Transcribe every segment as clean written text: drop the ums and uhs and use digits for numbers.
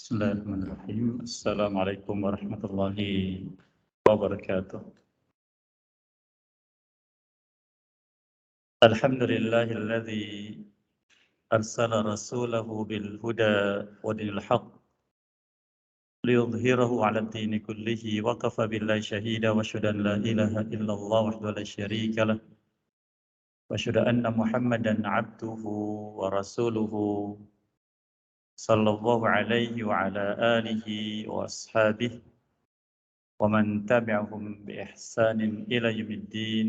Bismillahirrahmanirrahim. Assalamualaikum warahmatullahi wabarakatuh. Alhamdulillahilladzi arsala rasulahu bil huda wa dinil haqq liyudhhirahu 'ala ad-dini kullihi wa kafa billahi shahida wa asyhadu an la ilaha illallah wahdahu la syarika lah wa asyhadu anna Muhammadan 'abduhu wa rasuluhu sallallahu alaihi wa ala alihi wa ashabihi ومن تبعهم بإحسان إلى يوم الدين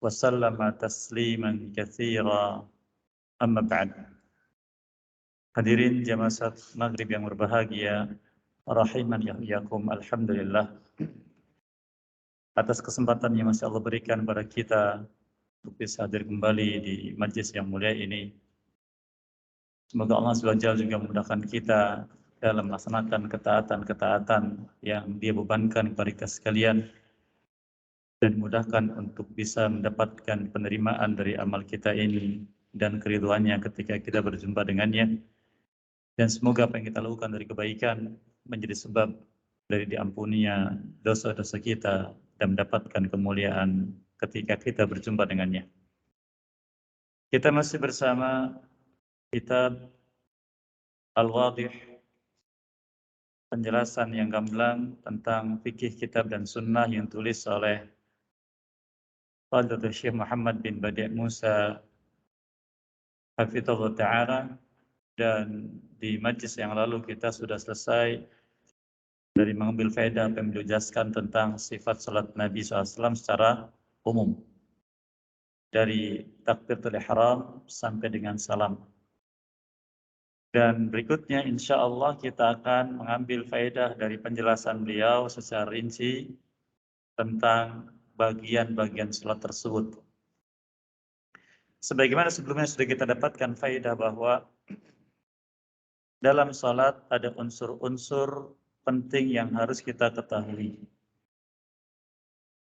وسلم تسليما كثيرا أما بعد. Hadirin jamaah salat maghrib yang berbahagia, rahiman yakum, alhamdulillah atas kesempatan yang masih Allah berikan kepada kita untuk bisa hadir kembali di majlis yang mulia ini. Semoga Allah SWT juga memudahkan kita dalam melaksanakan ketaatan-ketaatan yang Dia bebankan kepada kita sekalian, dan mudahkan untuk bisa mendapatkan penerimaan dari amal kita ini dan keriduannya ketika kita berjumpa dengannya. Dan semoga apa yang kita lakukan dari kebaikan menjadi sebab dari diampuninya dosa-dosa kita dan mendapatkan kemuliaan ketika kita berjumpa dengannya. Kita masih bersama kitab Al-Wadih, penjelasan yang gamblang tentang fikih kitab dan sunnah yang tulis oleh Fadlatul Syekh Muhammad bin Badi' Musa Hafizahullah Ta'ala. Dan di majlis yang lalu kita sudah selesai dari mengambil faedah apa yang beliau jelaskan tentang sifat salat Nabi SAW secara umum, dari takbiratul ihram sampai dengan salam. Dan berikutnya insya Allah kita akan mengambil faedah dari penjelasan beliau secara rinci tentang bagian-bagian salat tersebut. Sebagaimana sebelumnya sudah kita dapatkan faedah bahwa dalam salat ada unsur-unsur penting yang harus kita ketahui.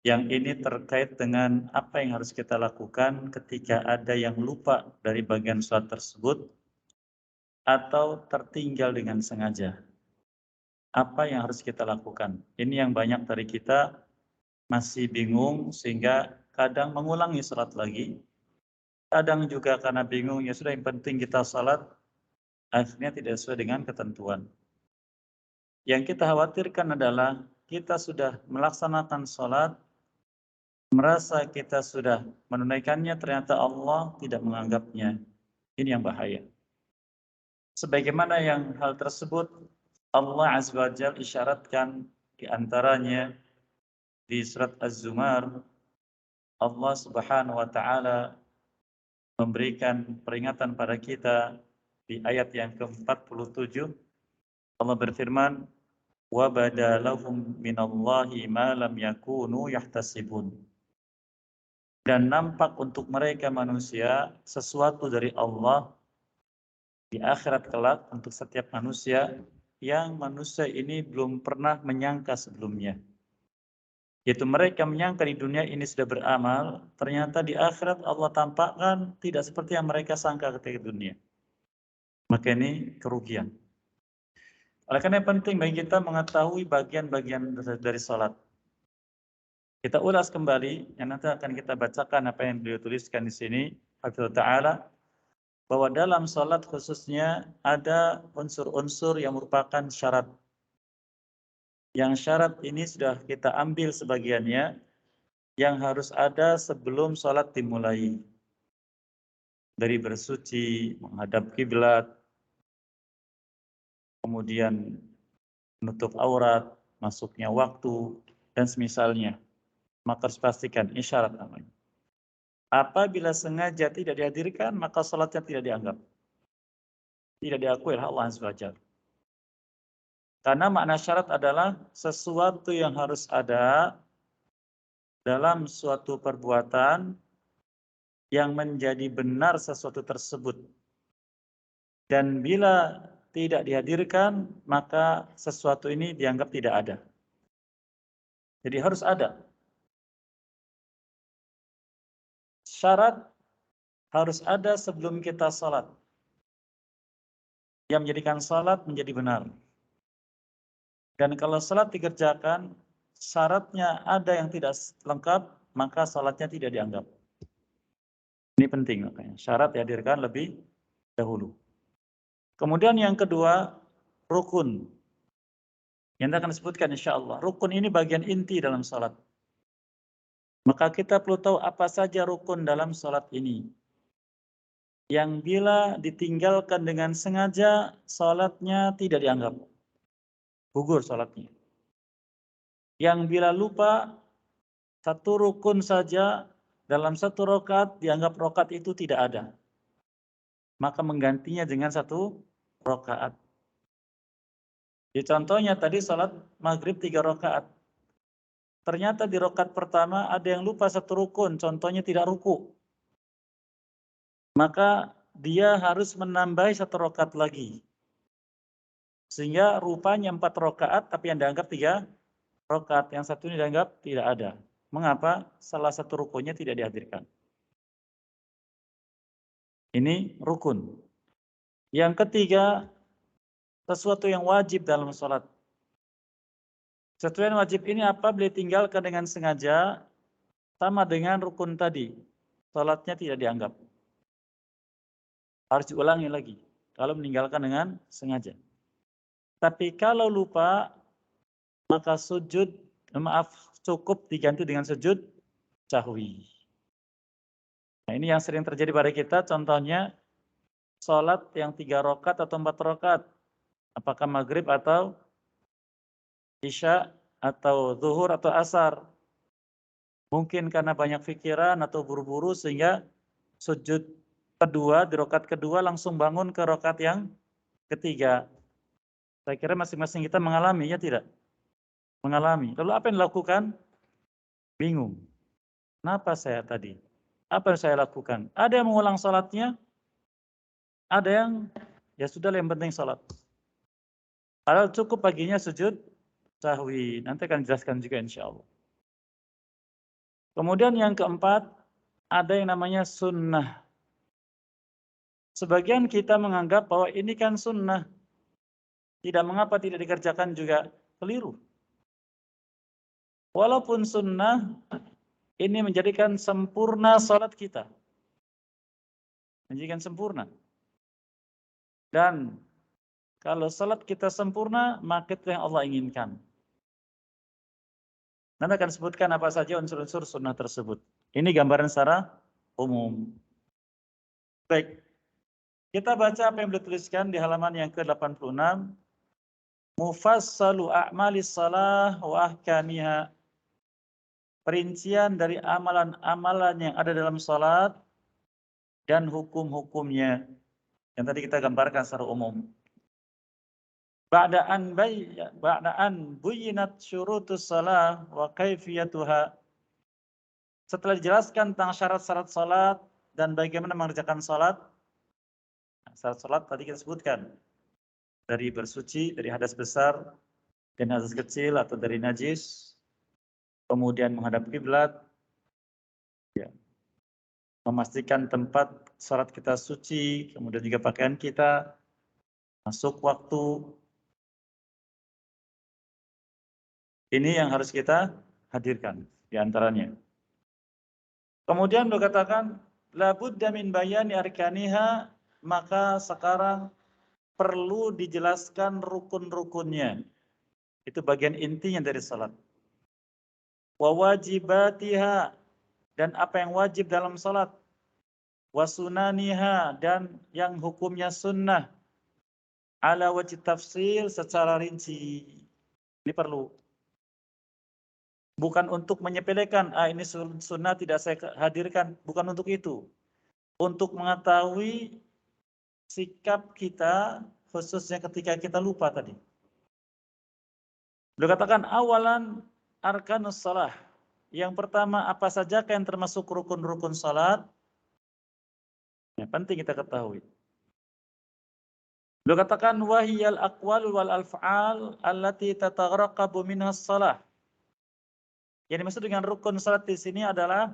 Yang ini terkait dengan apa yang harus kita lakukan ketika ada yang lupa dari bagian salat tersebut atau tertinggal dengan sengaja. Apa yang harus kita lakukan? Ini yang banyak dari kita masih bingung sehingga kadang mengulangi salat lagi. Kadang juga karena bingung, ya sudah yang penting kita salat, akhirnya tidak sesuai dengan ketentuan. Yang kita khawatirkan adalah kita sudah melaksanakan sholat, merasa kita sudah menunaikannya, ternyata Allah tidak menganggapnya. Ini yang bahaya. Sebagaimana yang hal tersebut Allah Azza wa Jalla isyaratkan di antaranya di surat Az-Zumar, Allah Subhanahu wa taala memberikan peringatan pada kita di ayat yang ke-47. Allah berfirman, wa badalahum minallahi ma lam yakunu yahtasibun. Dan nampak untuk mereka manusia sesuatu dari Allah di akhirat kelak untuk setiap manusia yang manusia ini belum pernah menyangka sebelumnya. Yaitu mereka menyangka di dunia ini sudah beramal, ternyata di akhirat Allah tampakkan tidak seperti yang mereka sangka ketika di dunia. Maka ini kerugian. Oleh karena penting bagi kita mengetahui bagian-bagian dari salat. Kita ulas kembali, yang nanti akan kita bacakan apa yang beliau tuliskan di sini, Hafizahullah Ta'ala, bahwa dalam salat khususnya ada unsur-unsur yang merupakan syarat. Yang syarat ini sudah kita ambil sebagiannya, yang harus ada sebelum salat dimulai. Dari bersuci, menghadap kiblat, kemudian menutup aurat, masuknya waktu, dan semisalnya. Maka harus pastikan, ini syarat namanya. Apabila sengaja tidak dihadirkan, maka salatnya tidak dianggap. Tidak diakui oleh Allah Azza wa Jalla. Karena makna syarat adalah sesuatu yang harus ada dalam suatu perbuatan yang menjadi benar sesuatu tersebut. Dan bila tidak dihadirkan, maka sesuatu ini dianggap tidak ada. Jadi harus ada. Syarat harus ada sebelum kita salat. yang menjadikan salat menjadi benar. Dan kalau salat dikerjakan, syaratnya ada yang tidak lengkap, maka salatnya tidak dianggap. Ini penting makanya. Syarat dihadirkan lebih dahulu. Kemudian yang kedua, rukun. Yang akan disebutkan insya Allah. Rukun ini bagian inti dalam salat. Maka kita perlu tahu apa saja rukun dalam salat ini. Yang bila ditinggalkan dengan sengaja, salatnya tidak dianggap. Gugur salatnya. Yang bila lupa, satu rukun saja dalam satu rakaat dianggap rakaat itu tidak ada. Maka menggantinya dengan satu rakaat. Di contohnya tadi salat maghrib 3 rakaat. Ternyata di rakaat pertama ada yang lupa satu rukun, contohnya tidak ruku. Maka dia harus menambahi satu rakaat lagi. Sehingga rupanya 4 rakaat tapi yang dianggap 3 rakaat, yang satu ini dianggap tidak ada. Mengapa? Salah satu rukunnya tidak dihadirkan. Ini rukun. Yang ketiga, sesuatu yang wajib dalam sholat. Sesuatu yang wajib ini apa? Bila tinggalkan dengan sengaja, sama dengan rukun tadi. Sholatnya tidak dianggap. Harus diulangi lagi. Kalau meninggalkan dengan sengaja. Tapi kalau lupa, maka cukup diganti dengan sujud sahwi. Nah, ini yang sering terjadi pada kita. Contohnya, sholat yang 3 rakaat atau 4 rakaat. Apakah maghrib atau isya atau zuhur atau asar. Mungkin karena banyak pikiran atau buru-buru sehingga sujud kedua, di rakaat kedua langsung bangun ke rakaat yang ketiga. Saya kira masing-masing kita mengalami, ya tidak? Mengalami. Lalu apa yang dilakukan? Bingung. Kenapa saya tadi? Apa yang saya lakukan? Ada yang mengulang salatnya, ada yang ya sudah yang penting salat. Padahal cukup baginya sujud sahwi. Nanti akan dijelaskan juga insya Allah. Kemudian yang keempat, ada yang namanya sunnah. Sebagian kita menganggap bahwa ini kan sunnah. Tidak mengapa tidak dikerjakan juga keliru. Walaupun sunnah, ini menjadikan sempurna salat kita. Menjadikan sempurna. Dan kalau salat kita sempurna, maka itu yang Allah inginkan. Nanti akan sebutkan apa saja unsur-unsur sunnah tersebut. Ini gambaran secara umum. Baik, kita baca apa yang beliau tuliskan di halaman yang ke-86. Mufassalu a'malis salah wa ahkamiha. Perincian dari amalan-amalan yang ada dalam salat dan hukum-hukumnya. Yang tadi kita gambarkan secara umum. Ba'da'an buyinat syurutus salah wa kaifiyatuha. Setelah dijelaskan tentang syarat-syarat salat dan bagaimana mengerjakan salat. Syarat salat tadi kita sebutkan. Dari bersuci, dari hadas besar, dan hadas kecil atau dari najis. Kemudian menghadap kiblat. Ya. Memastikan tempat salat kita suci, kemudian juga pakaian kita. Masuk waktu. Ini yang harus kita hadirkan di antaranya. Kemudian beliau katakan, la budda min bayani arkaniha, maka sekarang perlu dijelaskan rukun-rukunnya. Itu bagian intinya dari salat. Wa wajibatiha, dan apa yang wajib dalam salat. Wa sunaniha, dan yang hukumnya sunnah. Ala wajib tafsil secara rinci. Ini perlu. Bukan untuk menyepelekan, ini sunnah tidak saya hadirkan. Bukan untuk itu. Untuk mengetahui sikap kita, khususnya ketika kita lupa tadi. Beliau katakan, awalan arkanus salah. Yang pertama, apa saja yang termasuk rukun-rukun salat? Yang penting kita ketahui. Beliau katakan, wahiyal aqwal wal alfa'al allati tataghraqabu minhas salah. Yang dimaksud dengan rukun salat di sini adalah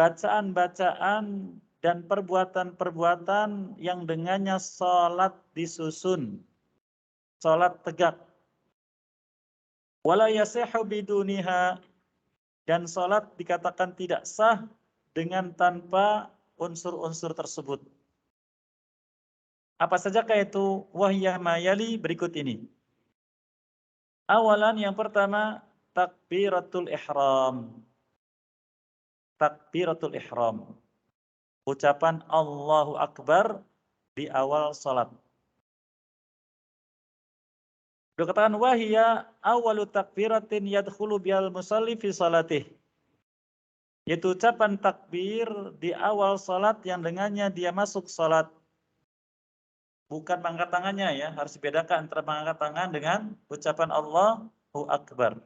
bacaan-bacaan dan perbuatan-perbuatan yang dengannya salat disusun, salat tegak. Wala yasihu biduniha, dan salat dikatakan tidak sah dengan tanpa unsur-unsur tersebut. Apa sajakah itu? Wahya mayali, berikut ini. Awalan, yang pertama, takbiratul ihram. Takbiratul ihram. Ucapan Allahu Akbar di awal salat. Dikatakan wahya awalu takbiratin yadkhulu bihal musalli fi salatih. Yaitu ucapan takbir di awal salat yang dengannya dia masuk salat. Bukan mengangkat tangannya ya, harus dibedakan antara mengangkat tangan dengan ucapan Allahu Akbar.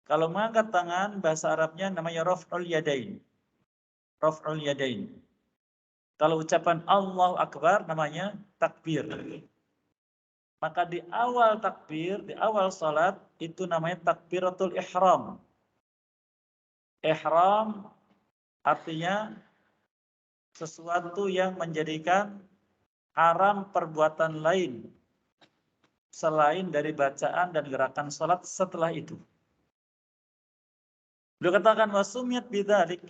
Kalau mengangkat tangan, bahasa Arabnya namanya raf'ul yadain. Raf'ul yadain. Kalau ucapan Allahu Akbar namanya takbir. Maka di awal takbir, di awal salat, itu namanya takbiratul ihram. Ihram artinya sesuatu yang menjadikan haram perbuatan lain selain dari bacaan dan gerakan salat setelah itu. Beliau katakan wasumiyat bidzalik.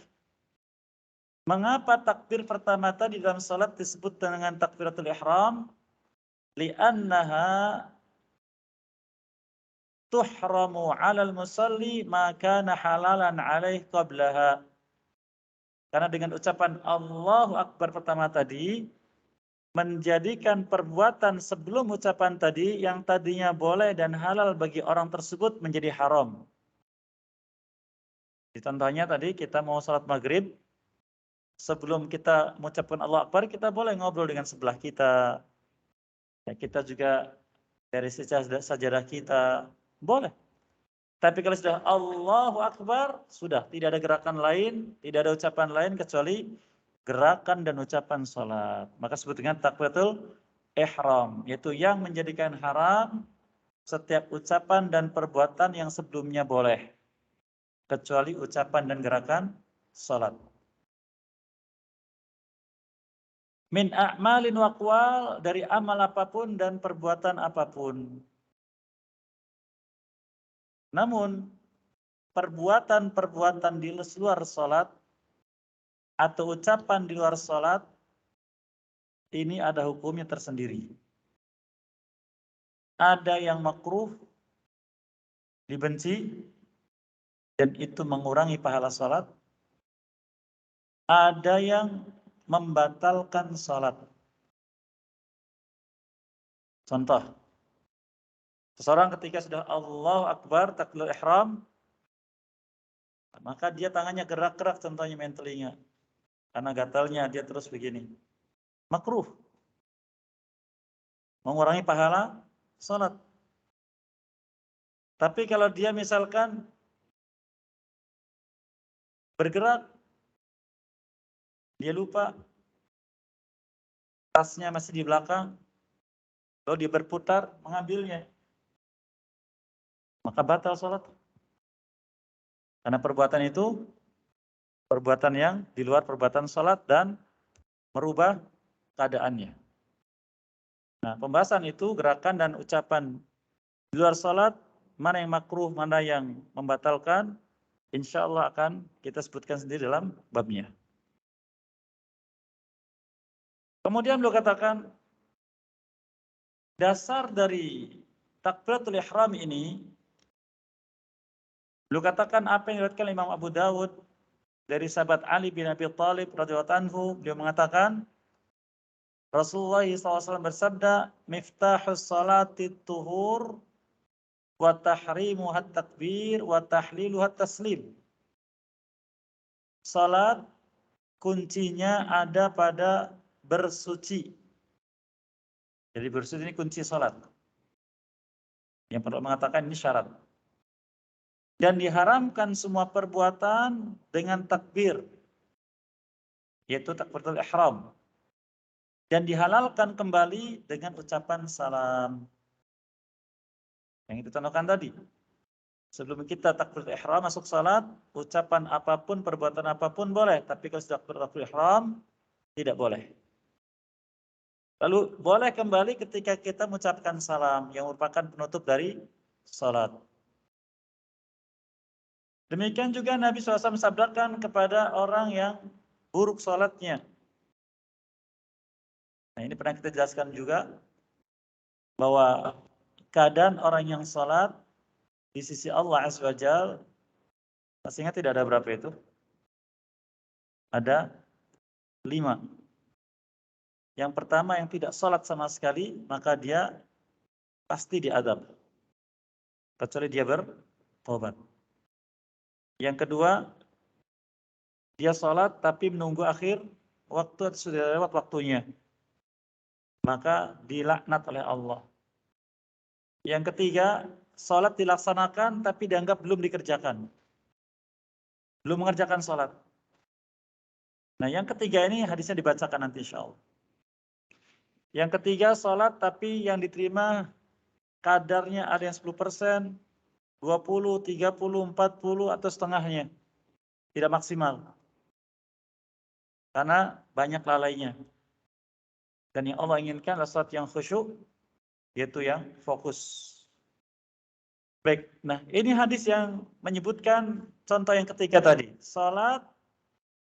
Mengapa takbir pertama tadi dalam salat disebut dengan takbiratul ihram? Li'annaha tuhramu 'alal musalli ma kana halalan 'alaihi qablaha. Karena dengan ucapan Allahu Akbar pertama tadi menjadikan perbuatan sebelum ucapan tadi yang tadinya boleh dan halal bagi orang tersebut menjadi haram. Contohnya tadi kita mau salat maghrib, sebelum kita mengucapkan Allahu Akbar, kita boleh ngobrol dengan sebelah kita. Ya, kita juga dari sajadah kita, boleh. Tapi kalau sudah Allahu Akbar, sudah tidak ada gerakan lain, tidak ada ucapan lain kecuali gerakan dan ucapan salat. Maka sebut dengan takbiratul ihram, yaitu yang menjadikan haram setiap ucapan dan perbuatan yang sebelumnya boleh, kecuali ucapan dan gerakan salat. Min a'malin wa aqwal, dari amal apapun dan perbuatan apapun. Namun perbuatan-perbuatan di luar salat atau ucapan di luar salat ini ada hukumnya tersendiri. Ada yang makruh, dibenci, dan itu mengurangi pahala salat. Ada yang membatalkan salat. Contoh, seseorang ketika sudah Allahu Akbar, takbiratul ihram, maka dia tangannya gerak-gerak, contohnya main telinga. Karena gatalnya dia terus begini. Makruh. Mengurangi pahala salat. Tapi kalau dia misalkan bergerak, dia lupa, tasnya masih di belakang, lalu dia berputar mengambilnya, maka batal salat. Karena perbuatan itu perbuatan yang di luar perbuatan salat dan merubah keadaannya. Nah, pembahasan itu gerakan dan ucapan di luar salat, mana yang makruh, mana yang membatalkan, insya Allah akan kita sebutkan sendiri dalam babnya. Kemudian beliau katakan, dasar dari takbiratul ihram ini, beliau katakan apa yang diriwayatkan Imam Abu Dawud dari sahabat Ali bin Abi Thalib radhiyallahu anhu, beliau mengatakan, Rasulullah SAW bersabda, miftahus salati tuhur, wa tahrimuha takbir, wa tahliluha taslim. Salat kuncinya ada pada bersuci. Jadi bersuci ini kunci salat. Yang perlu mengatakan ini syarat. Dan diharamkan semua perbuatan dengan takbir, yaitu takbiratul ihram. Dan dihalalkan kembali dengan ucapan salam. Yang itu contohkan tadi. Sebelum kita takbiratul ihram masuk salat, ucapan apapun, perbuatan apapun boleh, tapi kalau sudah takbiratul ihram tidak boleh. Lalu boleh kembali ketika kita mengucapkan salam yang merupakan penutup dari salat. Demikian juga Nabi SAW sabdakan kepada orang yang buruk salatnya. Nah, ini pernah kita jelaskan juga bahwa keadaan orang yang salat di sisi Allah Azza wa Jalla, masih ingat tidak ada berapa itu? Ada 5. Yang pertama yang tidak salat sama sekali, maka dia pasti diadab. Kecuali dia bertobat. Yang kedua, dia salat tapi menunggu akhir waktu atau sudah lewat waktunya. Maka dilaknat oleh Allah. Yang ketiga, salat dilaksanakan tapi dianggap belum dikerjakan. Belum mengerjakan salat. Nah, yang ketiga ini hadisnya dibacakan nanti insyaallah. Yang ketiga, salat tapi yang diterima kadarnya ada yang 10%, 20, 30, 40 atau setengahnya. Tidak maksimal. Karena banyak lalainya. Dan yang Allah inginkan adalah salat yang khusyuk, yaitu yang fokus. Baik, nah ini hadis yang menyebutkan contoh yang ketiga tadi. Salat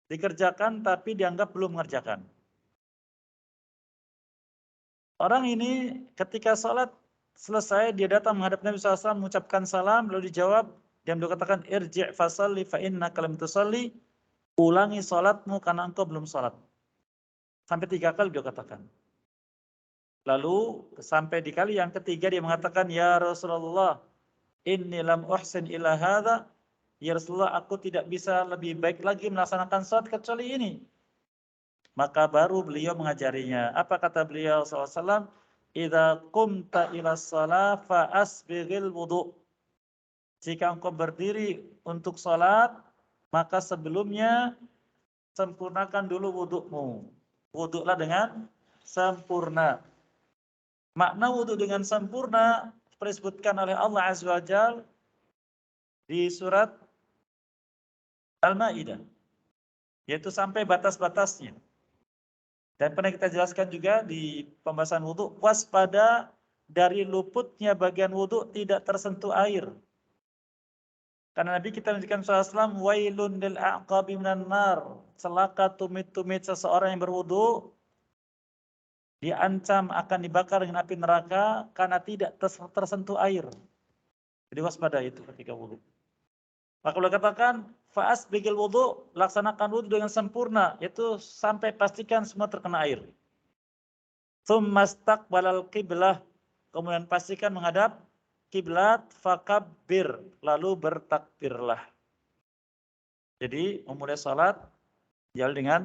dikerjakan tapi dianggap belum mengerjakan. Orang ini ketika salat selesai, dia datang menghadap Nabi SAW, mengucapkan salam, lalu dijawab, dia katakan, irji' fasalli fa innaka lam tusalli, ulangi salatmu karena engkau belum salat. Sampai 3 kali dia katakan. Lalu sampai di kali yang ketiga dia mengatakan, ya Rasulullah, inni lam uhsin ila hadha, ya Rasulullah, aku tidak bisa lebih baik lagi melaksanakan salat kecuali ini. Maka baru beliau mengajarinya. Apa kata beliau SAW? Idza qumta ila shalah fa asbighil wudu. Jika engkau berdiri untuk salat, maka sebelumnya sempurnakan dulu wudukmu. Wuduklah dengan sempurna. Makna wuduk dengan sempurna disebutkan oleh Allah Azza wa Jalla di surat Al-Maidah, yaitu sampai batas-batasnya. Dan pernah kita jelaskan juga di pembahasan wudhu, waspada dari luputnya bagian wudhu tidak tersentuh air. Karena Nabi kita menunjukkan SAW, wailun lil a'qabi minan nar, celaka tumit-tumit seseorang yang berwudhu, diancam akan dibakar dengan api neraka karena tidak tersentuh air. Jadi waspada itu ketika wudhu. Maka Allah katakan, fa'as bigil wudhu, laksanakan wudhu dengan sempurna, yaitu sampai pastikan semua terkena air. Tsumastaqbalal qiblah, kemudian pastikan menghadap kiblat, fakabbir, lalu bertakbirlah. Jadi memulai salat jalan dengan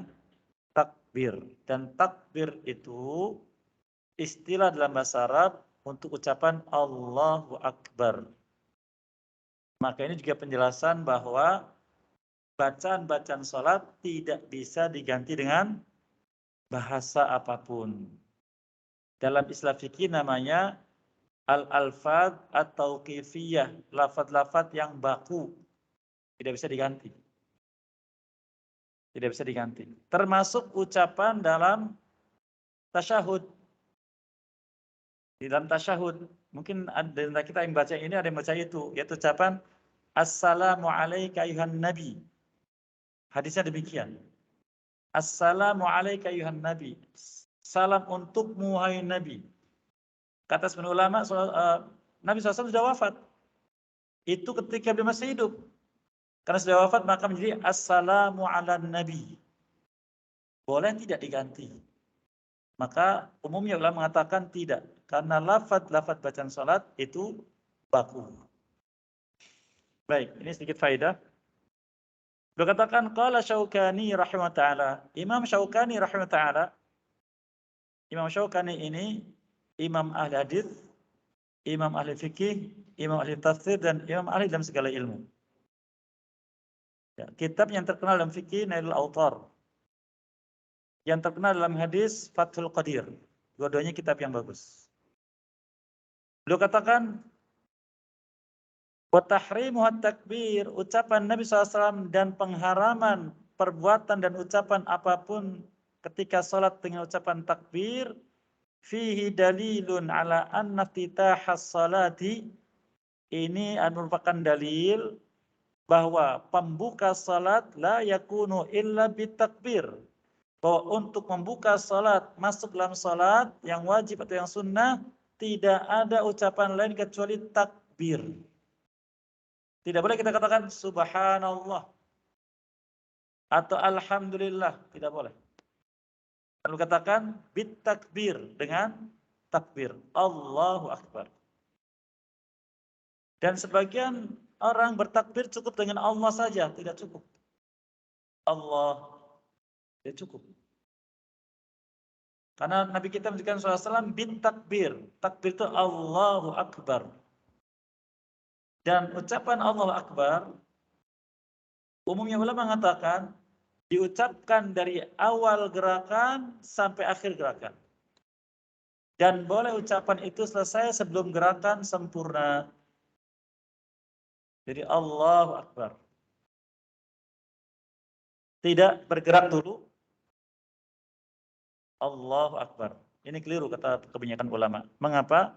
takbir, dan takbir itu istilah dalam bahasa Arab untuk ucapan Allahu Akbar. Maka ini juga penjelasan bahwa bacaan-bacaan salat tidak bisa diganti dengan bahasa apapun. Dalam istilah fikih namanya al-alfad atau kifiyah, lafad-lafad yang baku, tidak bisa diganti. Tidak bisa diganti. Termasuk ucapan dalam tasyahud. Di dalam tasyahud, mungkin ada kita yang baca ini, ada yang baca itu, yaitu ucapan Assalamu alayka ayuhan nabi. Hadisnya demikian. Assalamu alayka ayuhan nabi. Salam untukmu wahai nabi. Kata sebagian ulama, Nabi SAW sudah wafat. Itu ketika beliau masih hidup. Karena sudah wafat maka menjadi assalamu ala nabi. Boleh tidak diganti? Maka umumnya ulama mengatakan tidak. Karena lafad-lafad bacaan salat itu baku. Baik, ini sedikit faedah. Beliau katakan, qala Syaukani rahimahullah ta'ala. Imam Syaukani rahimahullah ta'ala. Imam Syaukani ini imam ahli hadits, imam ahli fikih, imam ahli tafsir, dan imam ahli dalam segala ilmu. Ya, kitab yang terkenal dalam fikih Nailul Autar. Yang terkenal dalam hadis Fathul Qadir. Dua-duanya kitab yang bagus. Beliau katakan, Wa tahrimuhat takbir, ucapan Nabi SAW dan pengharaman perbuatan dan ucapan apapun ketika salat dengan ucapan takbir, fihi dalilun ala anna iftitahas salati, ini merupakan dalil bahwa pembuka salat la yakunu illa bitakbir, bahwa untuk membuka salat, masuk dalam salat yang wajib atau yang sunnah, tidak ada ucapan lain kecuali takbir. Tidak boleh kita katakan subhanallah atau alhamdulillah, tidak boleh. Lalu katakan bitakbir, dengan takbir, Allahu Akbar. Dan sebagian orang bertakbir cukup dengan Allah saja, tidak cukup. Allah, tidak cukup. Karena Nabi kita menunjukkan SAW bitakbir. Takbir itu Allahu Akbar. Dan ucapan Allahu Akbar, umumnya ulama mengatakan diucapkan dari awal gerakan sampai akhir gerakan. Dan boleh ucapan itu selesai sebelum gerakan sempurna. Jadi Allahu Akbar. Tidak bergerak dulu. Allahu Akbar. Ini keliru kata kebanyakan ulama. Mengapa?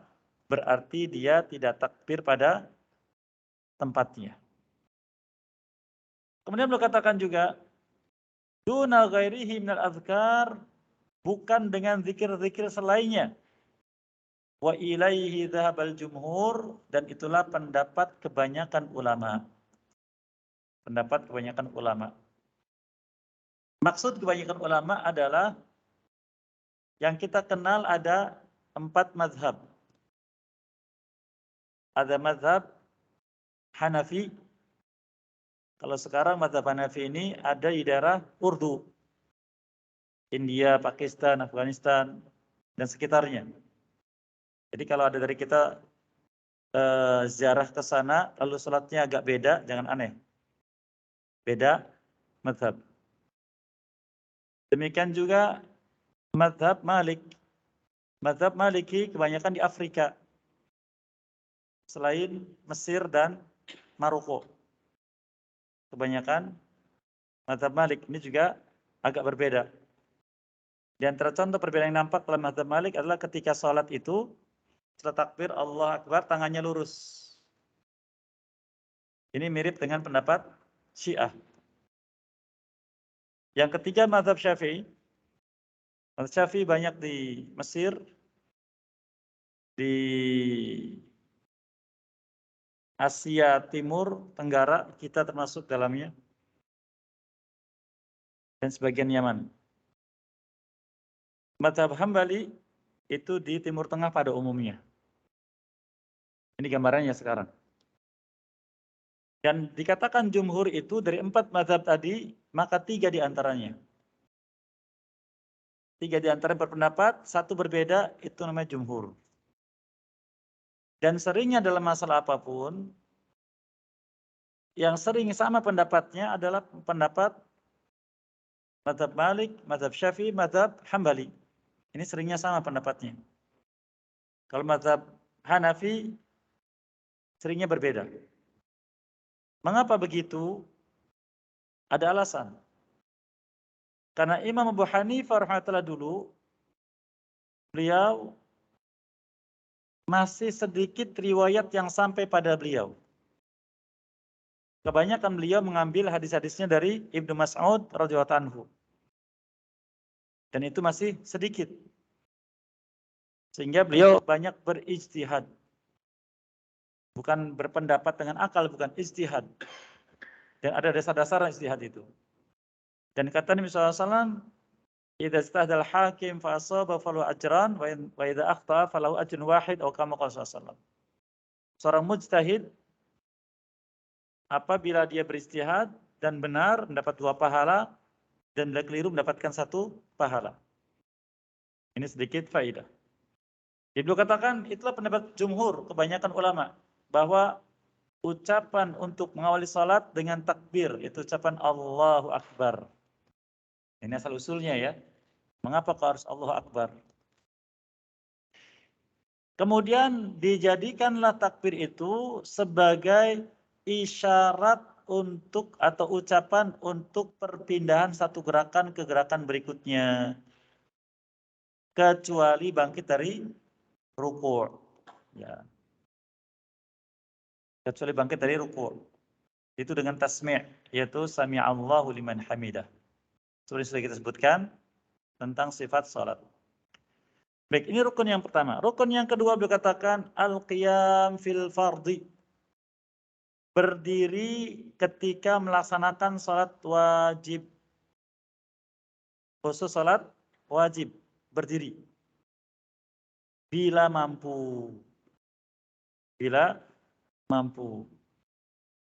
Berarti dia tidak takbir pada tempatnya. Kemudian beliau katakan juga, duna ghairihi minal azkar, bukan dengan zikir-zikir selainnya. Wa ilaihi dhahabal jumhur, dan itulah pendapat kebanyakan ulama. Pendapat kebanyakan ulama. Maksud kebanyakan ulama adalah yang kita kenal ada 4 mazhab. Ada mazhab Hanafi. Kalau sekarang mazhab Hanafi ini ada di daerah Urdu, India, Pakistan, Afghanistan, dan sekitarnya. Jadi kalau ada dari kita ziarah ke sana, lalu sholatnya agak beda, jangan aneh. Beda mazhab. Demikian juga mazhab Malik. Mazhab Maliki kebanyakan di Afrika, selain Mesir dan Maroko. Kebanyakan mazhab Malik ini juga agak berbeda. Di antara contoh perbedaan yang nampak dalam mazhab Malik adalah ketika sholat itu, setelah takbir Allah Akbar, tangannya lurus. Ini mirip dengan pendapat Syiah. Yang ketiga mazhab Syafi'i. Mazhab Syafi'i banyak di Mesir, di Asia Timur, Tenggara, kita termasuk dalamnya, dan sebagian Yaman. Mazhab Hambali itu di Timur Tengah pada umumnya. Ini gambarannya sekarang. Dan dikatakan jumhur itu dari 4 mazhab tadi, maka 3 diantaranya. 3 diantaranya berpendapat, 1 berbeda, itu namanya jumhur. Dan seringnya dalam masalah apapun, yang sering sama pendapatnya adalah pendapat mazhab Malik, mazhab Syafi'i, mazhab Hambali. Ini seringnya sama pendapatnya. Kalau mazhab Hanafi, seringnya berbeda. Mengapa begitu? Ada alasan. Karena Imam Abu Hanifah rahmatullah dulu, beliau masih sedikit riwayat yang sampai pada beliau. Kebanyakan beliau mengambil hadis-hadisnya dari Ibnu Mas'ud radhiyallahu anhu. Dan itu masih sedikit. Sehingga beliau banyak berijtihad. Bukan berpendapat dengan akal, bukan ijtihad. Dan ada dasar-dasar ijtihad itu. Dan kata Nabi SAW, idza ijtahadal hakim fa asaba falahu ajran wa idza akhta'a falahu ajrun wahid atau kama qala sallallahu. Seorang mujtahid apabila dia beristihad dan benar mendapat 2 pahala, dan bila keliru mendapatkan 1 pahala. Ini sedikit faedah. Jadi beliau katakan itulah pendapat jumhur, kebanyakan ulama, bahwa ucapan untuk mengawali salat dengan takbir, itu ucapan Allahu Akbar. Ini asal usulnya ya. Mengapa kau harus Allahu Akbar? Kemudian dijadikanlah takbir itu sebagai isyarat untuk atau ucapan untuk perpindahan satu gerakan ke gerakan berikutnya. Kecuali bangkit dari ruku'. Ya. Kecuali bangkit dari ruku'. Itu dengan tasmi', yaitu sami'allahu liman hamidah. Seperti sudah kita sebutkan tentang sifat salat. Baik, ini rukun yang pertama. Rukun yang kedua beliau katakan al-qiyam fil fardhi. Berdiri ketika melaksanakan salat wajib. Khusus salat wajib, berdiri. Bila mampu. Bila mampu.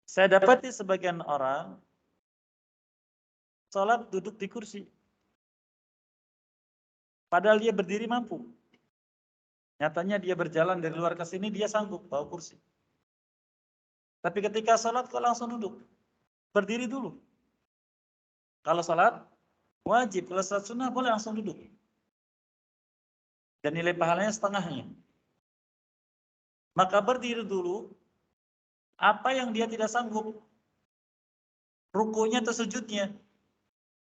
Saya dapati sebagian orang salat duduk di kursi. Padahal dia berdiri mampu. Nyatanya dia berjalan dari luar ke sini, dia sanggup bawa kursi. Tapi ketika salat kok langsung duduk. Berdiri dulu. Kalau salat wajib, kalau salat sunnah boleh langsung duduk. Dan nilai pahalanya setengahnya. Maka berdiri dulu, apa yang dia tidak sanggup, rukunya atau sujudnya.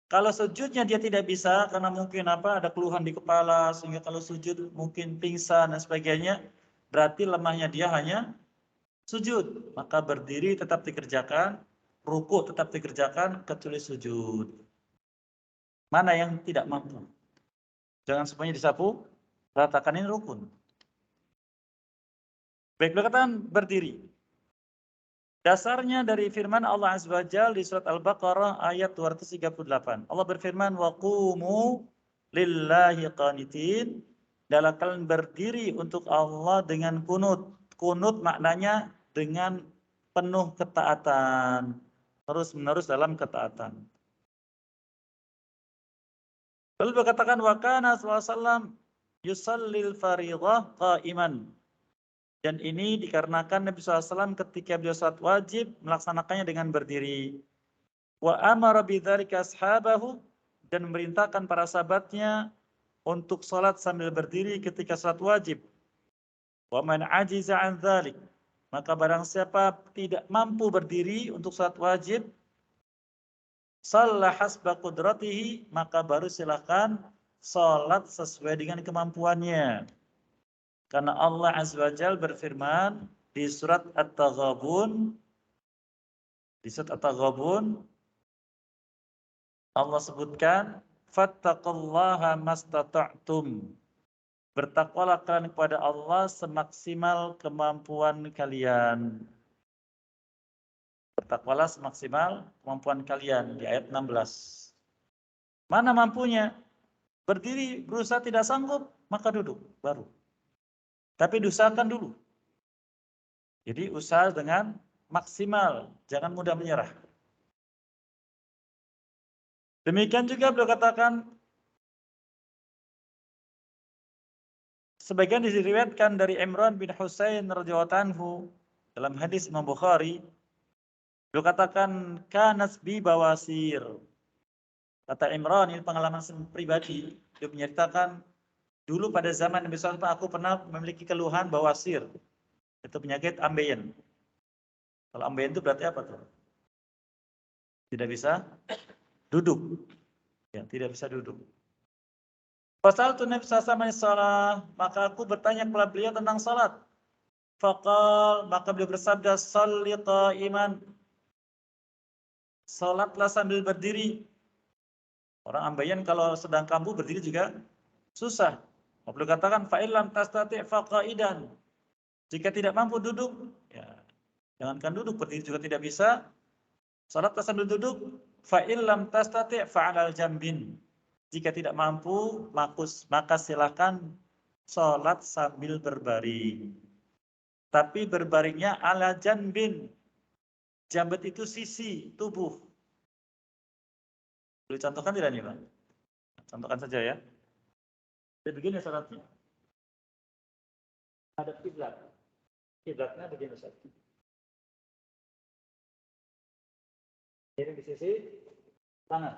Kalau sujudnya dia tidak bisa, karena mungkin ada keluhan di kepala, sehingga kalau sujud mungkin pingsan dan sebagainya, berarti lemahnya dia hanya sujud. Maka berdiri tetap dikerjakan, ruku tetap dikerjakan, kecuali sujud. Mana yang tidak mampu? Jangan semuanya disapu, ratakan, ini rukun. Baik, berkatan berdiri. Dasarnya dari firman Allah Azza wa Jalla di surat Al-Baqarah ayat 238. Allah berfirman, wa qumu lillahi qanitin. Dalam kalian berdiri untuk Allah dengan kunut. Kunut maknanya dengan penuh ketaatan. Terus-menerus dalam ketaatan. Lalu berkatakan, wa kana sallallahu yusallil fariḍah qa'iman. Dan ini dikarenakan Nabi SAW ketika beliau salat wajib melaksanakannya dengan berdiri. Wa amara bidzalika ashabahu, dan memerintahkan para sahabatnya untuk salat sambil berdiri ketika salat wajib. Wa man ajiza an dzalik, maka barang siapa tidak mampu berdiri untuk salat wajib, shalla hasba qudratihi, maka baru silakan salat sesuai dengan kemampuannya. Karena Allah Azza wa Jalla berfirman di surat At-Taghabun, Allah sebutkan, fattaqullaha mastata'tum. Bertakwalah kalian kepada Allah semaksimal kemampuan kalian. Bertakwalah semaksimal kemampuan kalian di ayat 16. Mana mampunya? Berdiri berusaha tidak sanggup, maka duduk baru. Tapi diusahakan dulu. Jadi usaha dengan maksimal, jangan mudah menyerah. Demikian juga beliau katakan, sebagian diriwayatkan dari Imran bin Husain radhiyallahu anhu dalam hadis Imam Bukhari, beliau katakan kanas bi bawasir. Kata Imran, ini pengalaman pribadi, dia menyertakan dulu pada zaman Nabi SAW aku pernah memiliki keluhan bawasir. Itu penyakit ambeien. Kalau ambeien itu berarti apa tuh? Tidak bisa duduk. Ya, tidak bisa duduk. Pasal tu Nabi SAW, maka aku bertanya kepada beliau tentang salat. Faqal, maka beliau bersabda, salli qa'iman. Salatlah sambil berdiri. Orang ambeien kalau sedang kambuh berdiri juga susah. Beliau katakan, fa'illam tastati' faqa'idan. Jika tidak mampu duduk, ya, jangankan duduk, berdiri juga tidak bisa. Salatlah sambil duduk, fa'illam tastati' fa'alal jambin. Jika tidak mampu, maka silakan salat sambil berbaring. Tapi berbaringnya ala janbin. Jambat itu sisi tubuh. Boleh contohkan tidak nih, Pak? Contohkan saja ya. Jadi begini salatnya. Ada kiblat. Kiblatnya begini saja. Ini di sisi tangan.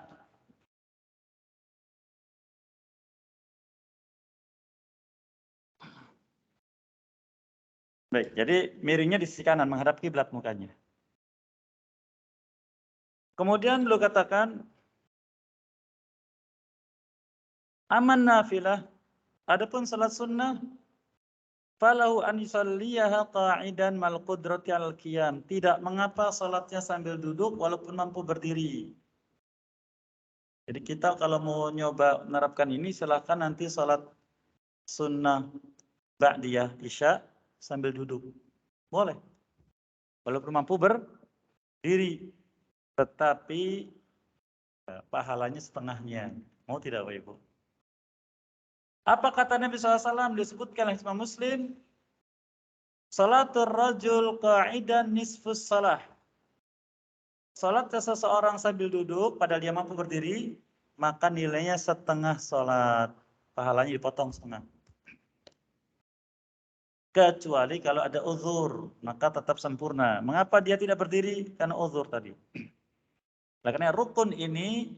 Baik, jadi miringnya di sisi kanan menghadap kiblat mukanya. Kemudian beliau katakan, aman nafilah, adapun salat sunnah, falahu an yusalliyaha qa'idan mal qudrati al qiyam. Tidak mengapa salatnya sambil duduk walaupun mampu berdiri. Jadi kita kalau mau nyoba menerapkan ini, silahkan nanti salat sunnah ba'diyah isya sambil duduk. Boleh. Walaupun mampu berdiri. Tetapi pahalanya setengahnya. Mau tidak Bapak Ibu? Apa kata Nabi SAW disebutkan oleh Imam Muslim? Salatul rajul qa'idan nisfus salah. Salat seseorang sambil duduk padahal dia mampu berdiri, maka nilainya setengah salat. Pahalanya dipotong setengah. Kecuali kalau ada uzur, maka tetap sempurna. Mengapa dia tidak berdiri? Karena uzur tadi. Nah, karena rukun ini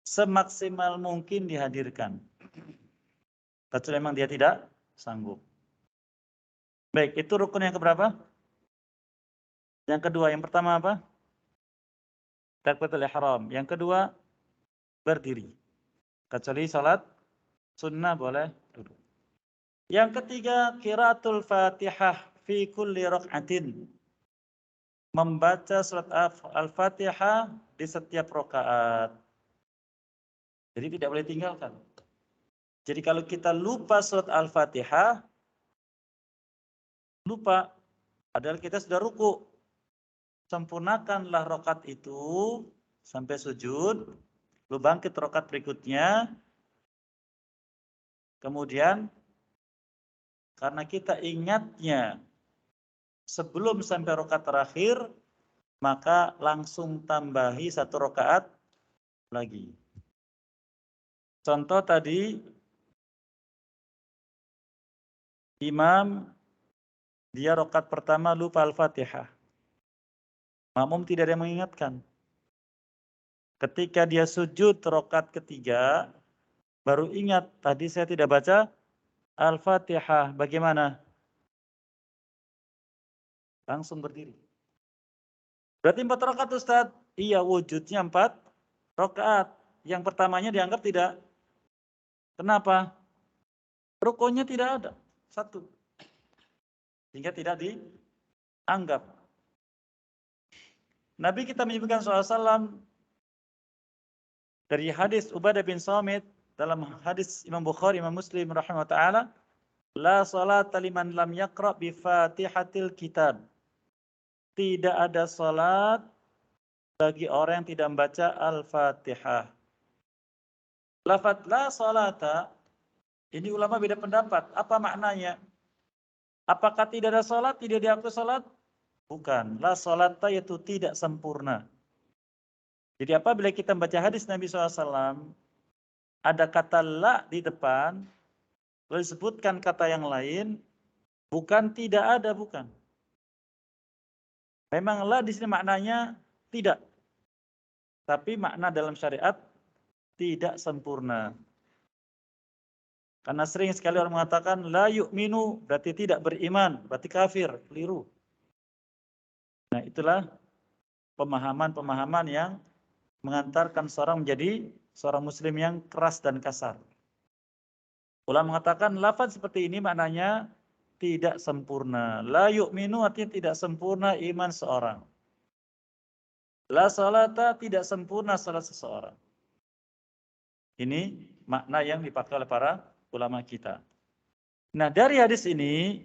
semaksimal mungkin dihadirkan. Kecuali memang dia tidak sanggup. Baik, itu rukun yang keberapa? Yang kedua, yang pertama apa? Takbiratul ihram. Yang kedua, berdiri. Kecuali salat sunnah boleh duduk. Yang ketiga, qiraatul Fatihah fi kulli rak'atin. Membaca surat Al-Fatihah di setiap rakaat. Jadi tidak boleh tinggalkan. Jadi kalau kita lupa surat Al-Fatihah, lupa, padahal kita sudah ruku. Sempurnakanlah rakaat itu sampai sujud, lalu bangkit rakaat berikutnya. Kemudian karena kita ingatnya sebelum sampai rakaat terakhir, maka langsung tambahi satu rakaat lagi. Contoh tadi, imam dia rakaat pertama lupa Al-Fatihah. Makmum tidak ada yang mengingatkan. Ketika dia sujud rakaat ketiga, baru ingat tadi saya tidak baca Al-Fatihah. Bagaimana? Langsung berdiri. Berarti 4 rakaat Ustaz? Iya, wujudnya 4 rakaat. Yang pertamanya dianggap tidak. Kenapa? Rukunnya tidak ada. 1. Sehingga tidak dianggap. Nabi kita menyebutkan SAW dari hadis Ubadah bin Samit dalam hadis Imam Bukhari, Imam Muslim rahimahullah ta'ala, la salata liman lam yaqra bi Fatihatil kitab. Tidak ada salat bagi orang yang tidak membaca Al-Fatihah. Lafaz la salata, ini ulama beda pendapat. Apa maknanya? Apakah tidak ada salat, tidak diakui salat? Bukan. La salata yaitu tidak sempurna. Jadi apabila kita membaca hadis Nabi SAW, ada kata la di depan, lalu disebutkan kata yang lain, bukan tidak ada, bukan. Memang la di sini maknanya tidak. Tapi makna dalam syariat tidak sempurna. Karena sering sekali orang mengatakan la yu'minu berarti tidak beriman, berarti kafir, keliru. Nah, itulah pemahaman-pemahaman yang mengantarkan seorang menjadi seorang muslim yang keras dan kasar. Ulama mengatakan lafaz seperti ini maknanya tidak sempurna. La yu'minu artinya tidak sempurna iman seorang. La salata tidak sempurna salat seseorang. Ini makna yang dipakai oleh para ulama kita. Nah, dari hadis ini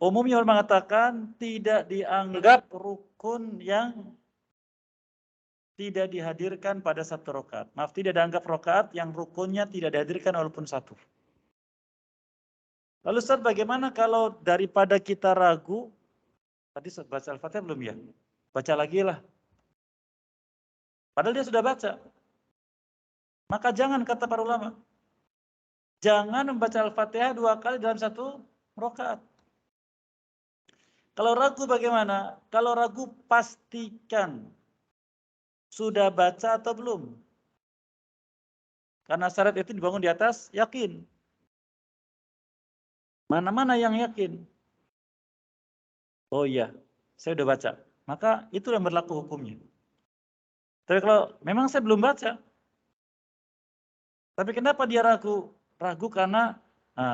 umumnya ulama mengatakan tidak dianggap rukun yang tidak dihadirkan pada satu rakaat. Maaf, tidak dianggap rakaat yang rukunnya tidak dihadirkan walaupun satu. Lalu Ustaz, bagaimana kalau daripada kita ragu, tadi baca Al-Fatihah belum ya? Baca lagi lah. Padahal dia sudah baca. Maka jangan, kata para ulama, jangan membaca Al-Fatihah 2 kali dalam satu rakaat. Kalau ragu bagaimana? Kalau ragu pastikan sudah baca atau belum. Karena syarat itu dibangun di atas yakin. Mana-mana yang yakin. Oh iya, saya udah baca. Maka itu yang berlaku hukumnya. Tapi kalau memang saya belum baca, tapi kenapa dia ragu? Ragu karena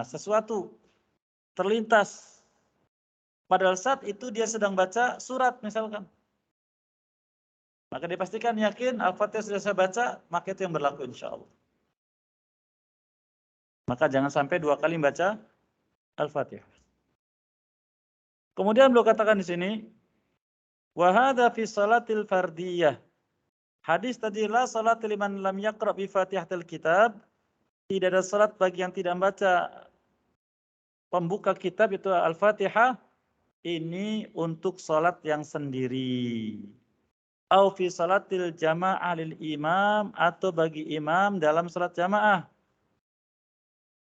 sesuatu terlintas. Padahal saat itu dia sedang baca surat misalkan. Maka dipastikan yakin Al-Fatihah sudah saya baca, maka itu yang berlaku insya Allah. Maka jangan sampai 2 kali baca Al-Fatihah. Kemudian beliau katakan di sini, wa hadza fi salatil fardiyah. Hadis tadi la salat liman lam yaqra bi Fatihatil Kitab, tidak ada salat bagi yang tidak membaca pembuka kitab itu Al-Fatihah, ini untuk salat yang sendiri. Au fi salatil jamaah lil imam, atau bagi imam dalam salat jamaah.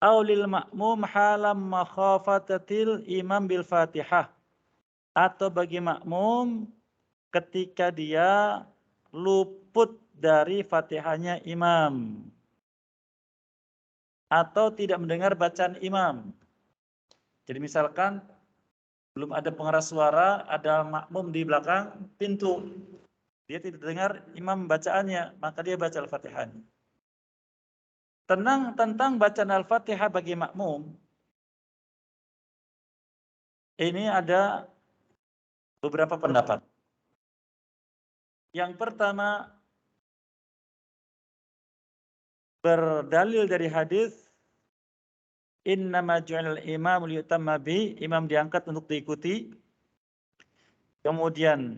Au lil ma'mum halam makhafatatil imam bil Fatihah, atau bagi makmum ketika dia luput dari Fatihahnya imam atau tidak mendengar bacaan imam. Jadi misalkan belum ada pengeras suara, ada makmum di belakang pintu. Dia tidak dengar imam bacaannya, maka dia baca Al-Fatihah. Tentang bacaan Al-Fatihah bagi makmum, ini ada beberapa pendapat. Yang pertama, berdalil dari hadis innama ju'ilal imamu liyutamma bi, imam diangkat untuk diikuti. Kemudian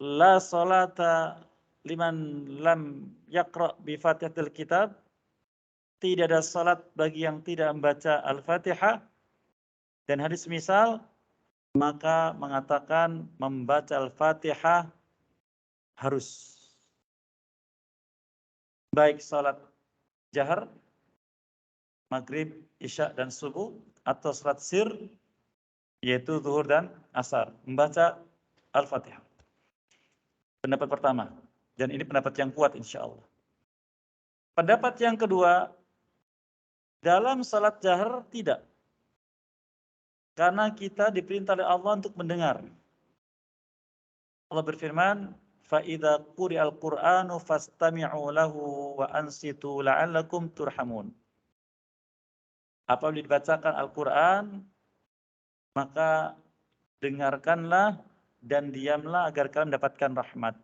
la salata liman lam yaqra bi Fatihatil Kitab, tidak ada salat bagi yang tidak membaca Al-Fatihah. Dan hadis misal, maka mengatakan membaca Al-Fatihah harus. Baik salat jahar, maghrib, isya, dan subuh, atau salat sir, yaitu zuhur dan asar, membaca Al-Fatihah. Pendapat pertama, dan ini pendapat yang kuat insya Allah. Pendapat yang kedua, dalam salat jahar tidak. Karena kita diperintah oleh Allah untuk mendengar. Allah berfirman, فَإِذَا قُرِئَ الْقُرْآنُ فَاسْتَمِعُوا لَهُ وَأَنْصِتُوا لَعَلَّكُمْ تُرْحَمُونَ. Apabila dibacakan Al-Quran, maka dengarkanlah dan diamlah agar kalian mendapatkan rahmat.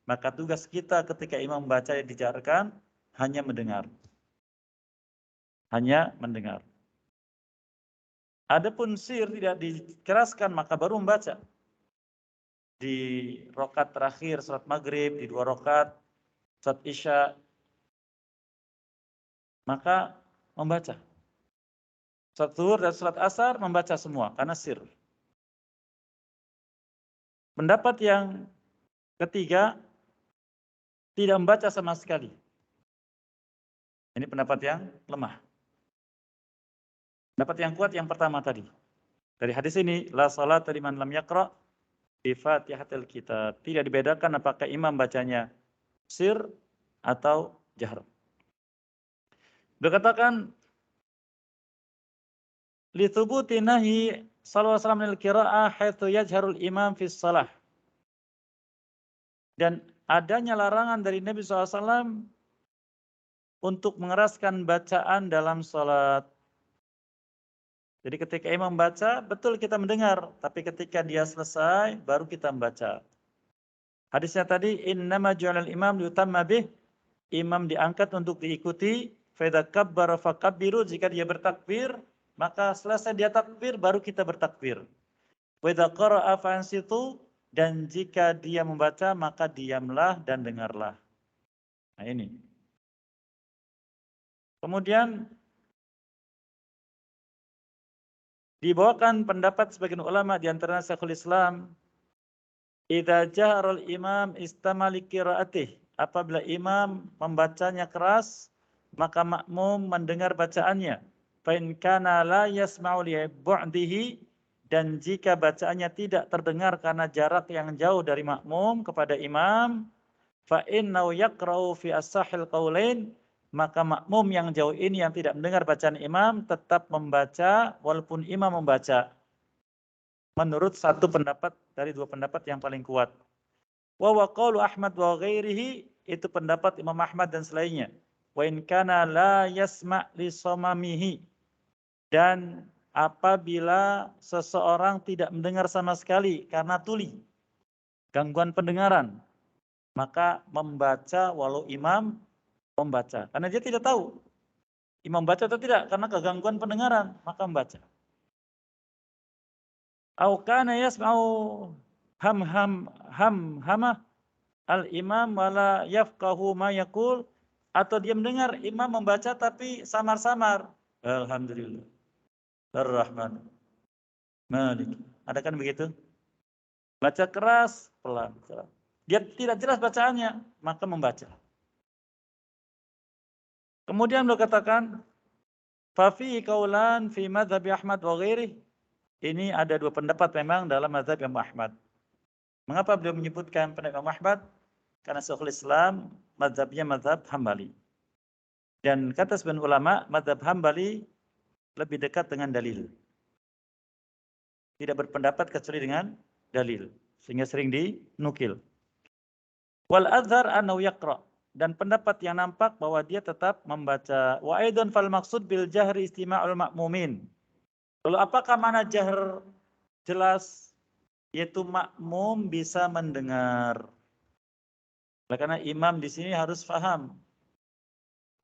Maka tugas kita ketika imam membaca yang dijarkan hanya mendengar. Hanya mendengar. Adapun sir tidak dikeraskan maka baru membaca. Di rakaat terakhir salat maghrib, di 2 rakaat salat isya, maka membaca. Salat zuhur dan salat asar membaca semua karena sir. Pendapat yang ketiga, tidak membaca sama sekali. Ini pendapat yang lemah. Pendapat yang kuat yang pertama tadi. Dari hadis ini, la salata liman lam yaqra bi Fatihatil Kitab. Tidak dibedakan apakah imam bacanya sir atau jahar. Berkatakan li thubuti nahi sallallahu alaihi wasallam lil qiraah haitsu yajharul imam fi shalah. Dan adanya larangan dari Nabi SAW untuk mengeraskan bacaan dalam salat. Jadi ketika imam baca, betul kita mendengar. Tapi ketika dia selesai, baru kita membaca. Hadisnya tadi, innama ju'alal imam liyutamma bih. Imam diangkat untuk diikuti. Fa kabbara fakabbiru. Jika dia bertakbir, maka selesai dia takbir, baru kita bertakbir. Wa idza qara'a fansitu. Dan jika dia membaca, maka diamlah dan dengarlah. Nah ini. Kemudian dibawakan pendapat sebagian ulama di antara Syekhul Islam, idza jahara al-imam istamali qiraatih. Apabila imam membacanya keras, maka makmum mendengar bacaannya. Fa in kana la yasma'u li bu'dihi, dan jika bacaannya tidak terdengar karena jarak yang jauh dari makmum kepada imam, fa innahu yaqra'u fi as-sahil qaulain, maka makmum yang jauh ini yang tidak mendengar bacaan imam tetap membaca walaupun imam membaca. menurut satu pendapat dari dua pendapat yang paling kuat. Wa qaulu Ahmad wa ghairihi, itu pendapat Imam Ahmad dan selainnya. Wa in kana la yasma' li samamihi, dan apabila seseorang tidak mendengar sama sekali karena tuli, gangguan pendengaran, maka membaca walau imam membaca. Karena dia tidak tahu imam baca atau tidak karena kegangguan pendengaran, maka membaca. Au kana yasma'u hamhamah al-imam wala yafqahu ma yaqul, atau dia mendengar imam membaca tapi samar-samar. Alhamdulillah. Ar-Rahman. Malik. Ada kan begitu? Baca keras, pelan. Dia tidak jelas bacaannya, maka membaca. Kemudian beliau katakan, fa fi qaulan fi madzhab Ahmad wa ghairihi. Ini ada dua pendapat memang dalam mazhab Imam Ahmad. Mengapa beliau menyebutkan pendapat Imam Ahmad? Karena Syekhul Islam mazhabnya mazhab Hambali. Dan kata sebagian ulama, mazhab Hambali lebih dekat dengan dalil. Tidak berpendapat kecuali dengan dalil, sehingga sering dinukil. Wal azhar annahu yaqra, dan pendapat yang nampak bahwa dia tetap membaca. Wa aidan fal maqsud bil jahri istima'ul ma'mumin. Lalu apakah mana jahr jelas? Yaitu makmum bisa mendengar. Karena imam di sini harus paham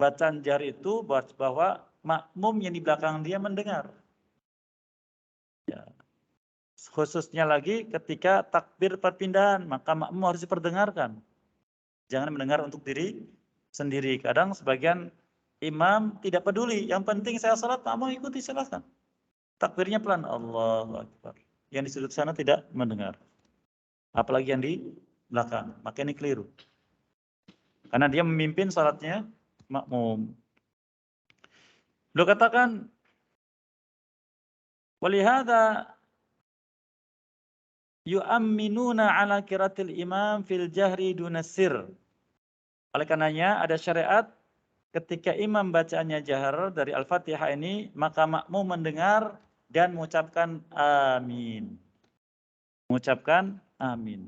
bacaan jahr itu bahwa makmum yang di belakang dia mendengar. Ya. Khususnya lagi ketika takbir perpindahan, maka makmum harus diperdengarkan. Jangan mendengar untuk diri sendiri. Kadang sebagian imam tidak peduli. Yang penting saya salat, makmum ikuti silakan. Takbirnya pelan, Allahu Akbar. Yang di sudut sana tidak mendengar. Apalagi yang di belakang. Maka ini keliru. Karena dia memimpin salatnya makmum. Beliau katakan, walihada yu'amminuna ala qiraatil imam fil jahri dunasir. Oleh karenanya ada syariat ketika imam bacaannya jahar dari Al-Fatihah ini, maka makmum mendengar dan mengucapkan amin. Mengucapkan amin.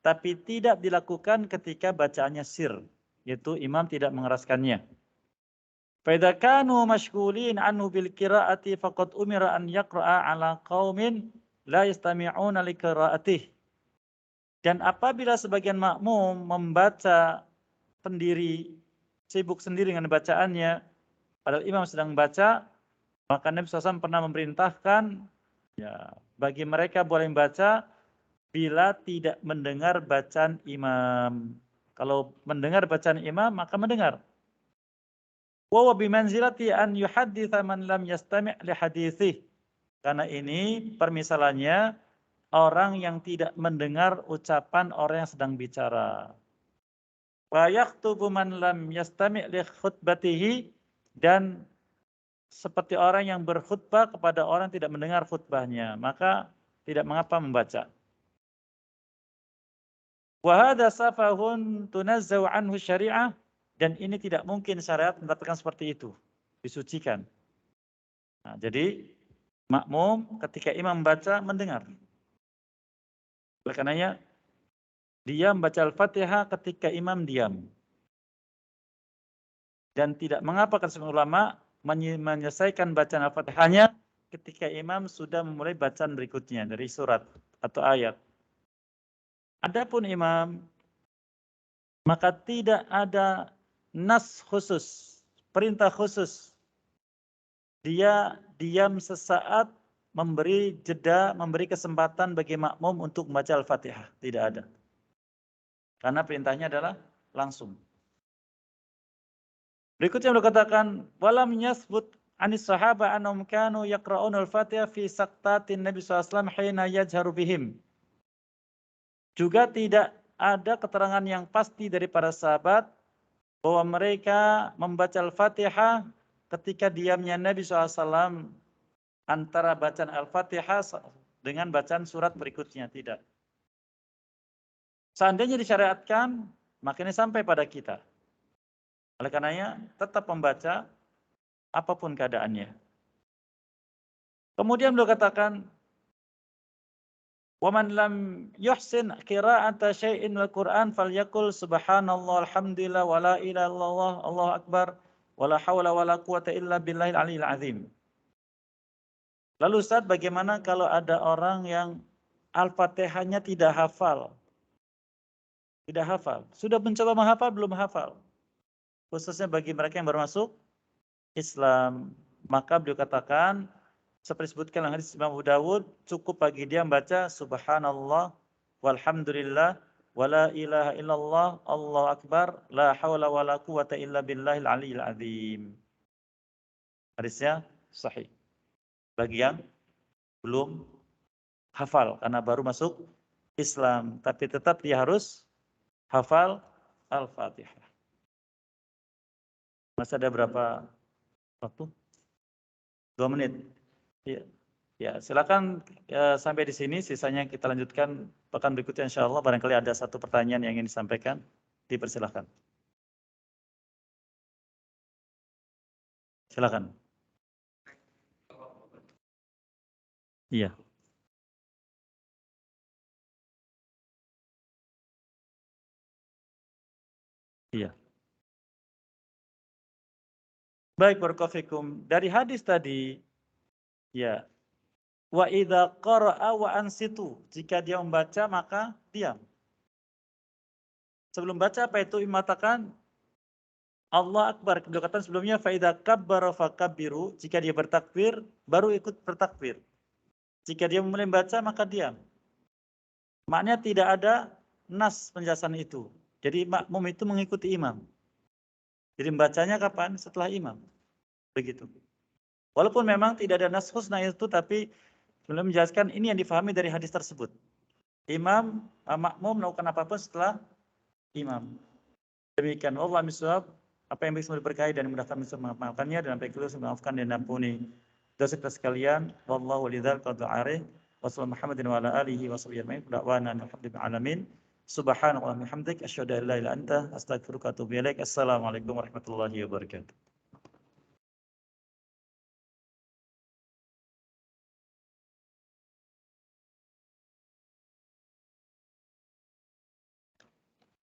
Tapi tidak dilakukan ketika bacaannya sir, yaitu imam tidak mengeraskannya. Fa idza kanu mashghulin anhu bil qiraati faqad umira an yaqra'a ala qaumin la yastami'una li qiraatih. Dan apabila sebagian makmum membaca sendiri, sibuk sendiri dengan bacaannya, padahal imam sedang membaca, maka Nabi SAW pernah memerintahkan, ya, bagi mereka boleh membaca bila tidak mendengar bacaan imam. Kalau mendengar bacaan imam, maka mendengar. Wa huwa bimanzilati an yuhadditsa man lam yastami' li haditsih. Karena ini permisalannya orang yang tidak mendengar ucapan orang yang sedang bicara. Wa yaktubu man lam yastami' li khutbatihi, dan seperti orang yang berkhutbah kepada orang yang tidak mendengar khutbahnya, maka tidak mengapa membaca. Wa hadza safahun tunazzau anhu syari'ah, dan ini tidak mungkin syariat menetapkan seperti itu, disucikan. Nah, jadi makmum ketika imam membaca mendengar. Oleh karenanya dia membaca Al-Fatihah ketika imam diam. Dan tidak mengapa kata ulama menyelesaikan bacaan Al-Fatihahnya ketika imam sudah memulai bacaan berikutnya dari surat atau ayat. Adapun imam, maka tidak ada nas khusus, perintah khusus. Dia diam sesaat, memberi jeda, memberi kesempatan bagi makmum untuk membaca Al-Fatihah. Tidak ada. Karena perintahnya adalah langsung. Berikutnya beliau katakan, walam yasbut anis sahaba annahum kanu yaqra'un al-Fatihah fi saqtatin Nabi SAW hina yajharu bihim. Juga tidak ada keterangan yang pasti dari para sahabat bahwa mereka membaca Al-Fatihah ketika diamnya Nabi SAW antara bacaan Al-Fatihah dengan bacaan surat berikutnya. Tidak. Seandainya disyariatkan, maka ini sampai pada kita. Oleh karenanya, tetap membaca apapun keadaannya. Kemudian beliau katakan, Wa man lam yuhsin qira'ata syai'in minal Qur'an falyaqul subhanallah alhamdulillah wa la ilaha illallah Allahu akbar wa la haula wa la quwata illa billahil aliyil azim. Lalu Ustaz, bagaimana kalau ada orang yang Al-Fatihahnya tidak hafal? Tidak hafal. Sudah mencoba menghafal, belum hafal. Khususnya bagi mereka yang baru masuk Islam. Maka beliau katakan, seperti disebutkan dalam hadis Imam Abu Dawud, cukup bagi dia membaca subhanallah walhamdulillah wala ilaha illallah Allahu akbar la haula wala quwata illa billahil aliyil azim. Hadisnya sahih. Bagi yang belum hafal karena baru masuk Islam, tapi tetap dia harus hafal Al-Fatihah. Masih ada berapa waktu? 2 menit. Ya, ya silakan sampai di sini. Sisanya kita lanjutkan pekan berikutnya insyaallah. Barangkali ada satu pertanyaan yang ingin disampaikan, dipersilakan. Silakan. Iya. Iya. Baik, barakallahu fikum. Dari hadis tadi, ya, wa idza qara'a wa ansitu. Jika dia membaca maka diam. Sebelum baca apa itu mengatakan Allah Akbar. Beliau katakan sebelumnya fa idza kabbara fakabbiru. Jika dia bertakbir, baru ikut bertakbir. Jika dia mulai membaca maka diam. Maknanya tidak ada nas penjelasan itu. Jadi makmum itu mengikuti imam. Jadi membacanya kapan? Setelah imam. Begitu. Walaupun memang tidak ada nas husna itu, tapi beliau menjelaskan ini yang difahami dari hadis tersebut. Imam, makmum melakukan apapun setelah imam. Demikian. Allah miswab. Apa yang bisa diberkahi dan dimudahkan bisa memaafkannya, dan apa yang keliru memaafkan dan ampuni dosa kita sekalian. Wallahu lidzal qad'ari. Wassallallahu Muhammadin wa ala alihi wa sahbihi ajma'in. Da'wana alhamdulillahi alamin. Subhanallah wa bihamdik asyhadu an la ilaha illa anta astaghfiruka wa atubu ilaik. Assalamualaikum warahmatullahi wabarakatuh.